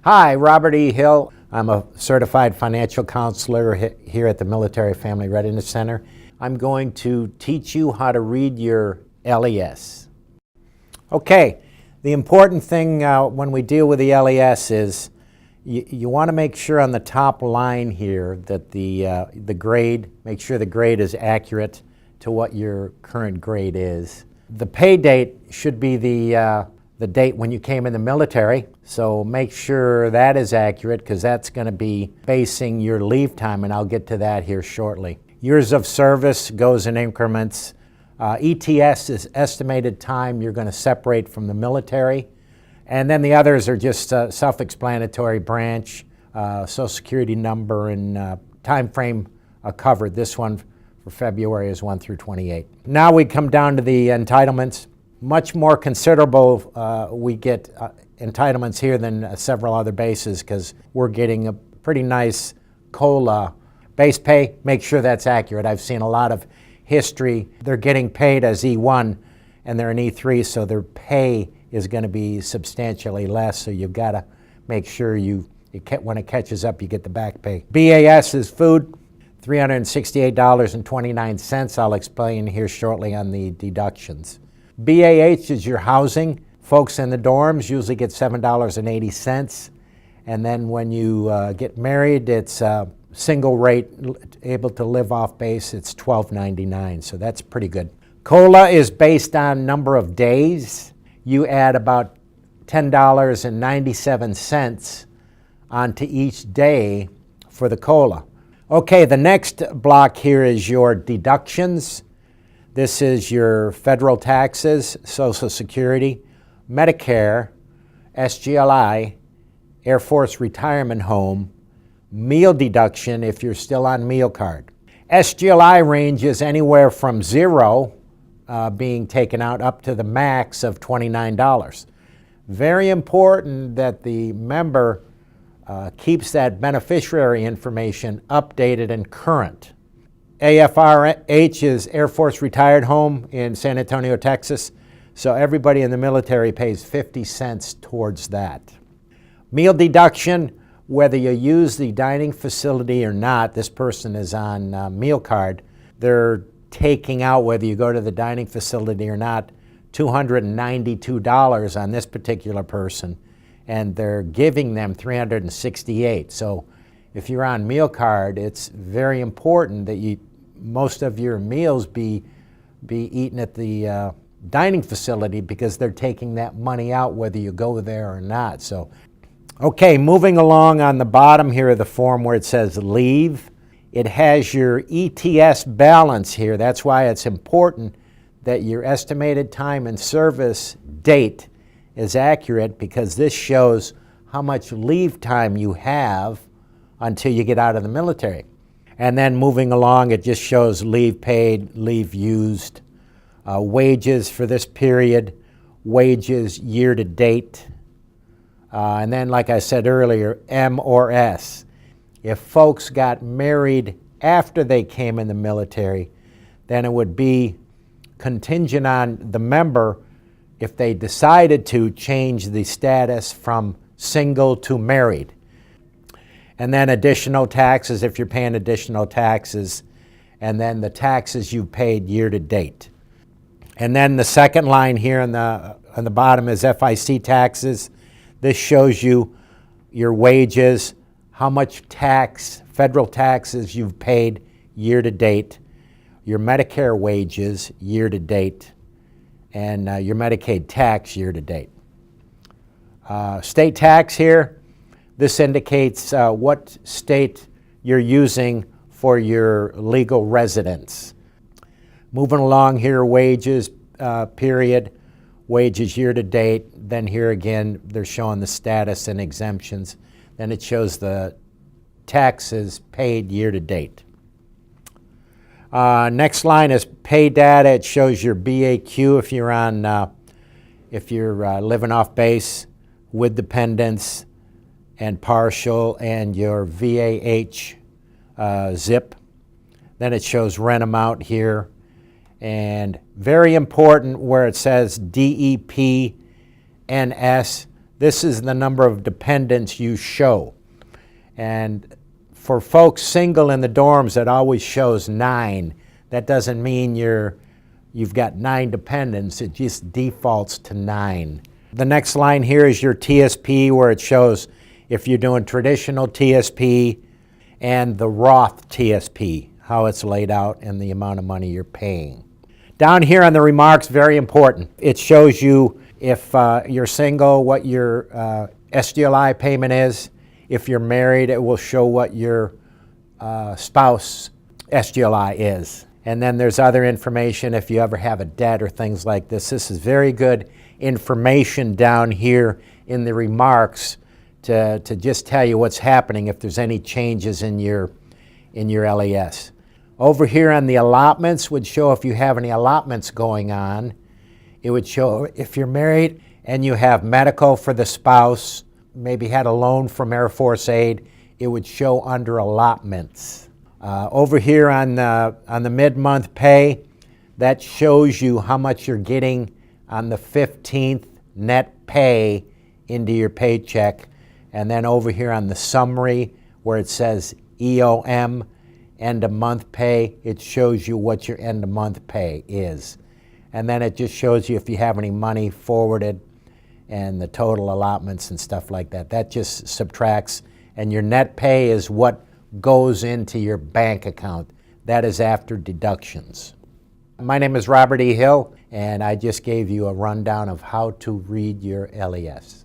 Hi, Robert E. Hill. I'm a certified financial counselor here at the Military Family Readiness Center. I'm going to teach you how to read your LES. Okay, the important thing when we deal with the LES is you want to make sure on the top line here that the grade, make sure the grade is accurate to what your current grade is. The pay date should be the date when you came in the military, so make sure that is accurate because that's going to be basing your leave time, and I'll get to that here shortly. Years of service goes in increments. ETS is estimated time you're going to separate from the military, and then the others are just self-explanatory: branch, Social Security number, and time frame covered. This one for February is 1 through 28. Now we come down to the entitlements. Much more considerable we get entitlements here than several other bases because we're getting a pretty nice COLA base pay. Make sure that's accurate. I've seen a lot of history. They're getting paid as E1 and they're an E3, so their pay is going to be substantially less, so you've got to make sure when it catches up, you get the back pay. BAS is food, $368.29. I'll explain here shortly on the deductions. BAH is your housing. Folks in the dorms usually get $7.80. And then when you get married, it's single rate, able to live off base, it's $12.99. So that's pretty good. COLA is based on number of days. You add about $10.97 onto each day for the COLA. Okay, the next block here is your deductions. This is your federal taxes, Social Security, Medicare, SGLI, Air Force retirement home, meal deduction if you're still on meal card. SGLI ranges anywhere from zero being taken out up to the max of $29. Very important that the member keeps that beneficiary information updated and current. AFRH is Air Force Retired Home in San Antonio, Texas. So everybody in the military pays 50 cents towards that. Meal deduction, whether you use the dining facility or not, this person is on meal card, they're taking out, whether you go to the dining facility or not, $292 on this particular person, and they're giving them $368. So if you're on meal card, it's very important that most of your meals be eaten at the dining facility because they're taking that money out whether you go there or not. So, okay, moving along on the bottom here of the form where it says leave, it has your ETS balance here. That's why it's important that your estimated time and service date is accurate because this shows how much leave time you have until you get out of the military. And then moving along, it just shows leave paid, leave used, wages for this period, wages year to date, and then like I said earlier, M or S. If folks got married after they came in the military, then it would be contingent on the member if they decided to change the status from single to married. And then additional taxes if you're paying additional taxes, and then the taxes you paid year to date. And then the second line here on the bottom is FIC taxes. This shows you your wages, how much tax, federal taxes you've paid year to date, your Medicare wages year to date, and your Medicaid tax year to date. State tax here. This indicates what state you're using for your legal residence. Moving along here, wages period, wages year to date. Then here again, they're showing the status and exemptions. Then it shows the taxes paid year to date. Next line is pay data. It shows your BAQ if you're on, if you're living off base with dependents and partial, and your VAH zip. Then it shows rent amount here. And very important where it says DEP NS, this is the number of dependents you show. And for folks single in the dorms, it always shows 9. That doesn't mean you've got 9 dependents, it just defaults to 9. The next line here is your TSP, where it shows if you're doing traditional TSP and the Roth TSP, how it's laid out and the amount of money you're paying. Down here on the remarks, very important. It shows you if you're single, what your SGLI payment is. If you're married, it will show what your spouse SGLI is. And then there's other information if you ever have a debt or things like this. This is very good information down here in the remarks to just tell you what's happening if there's any changes in your LES. Over here on the allotments would show if you have any allotments going on. It would show if you're married and you have medical for the spouse, maybe had a loan from Air Force Aid, it would show under allotments. Over here on the mid-month pay, that shows you how much you're getting on the 15th net pay into your paycheck. And then over here on the summary where it says EOM, end of month pay, it shows you what your end of month pay is. And then it just shows you if you have any money forwarded and the total allotments and stuff like that. That just subtracts, and your net pay is what goes into your bank account. That is after deductions. My name is Robert E. Hill, and I just gave you a rundown of how to read your LES.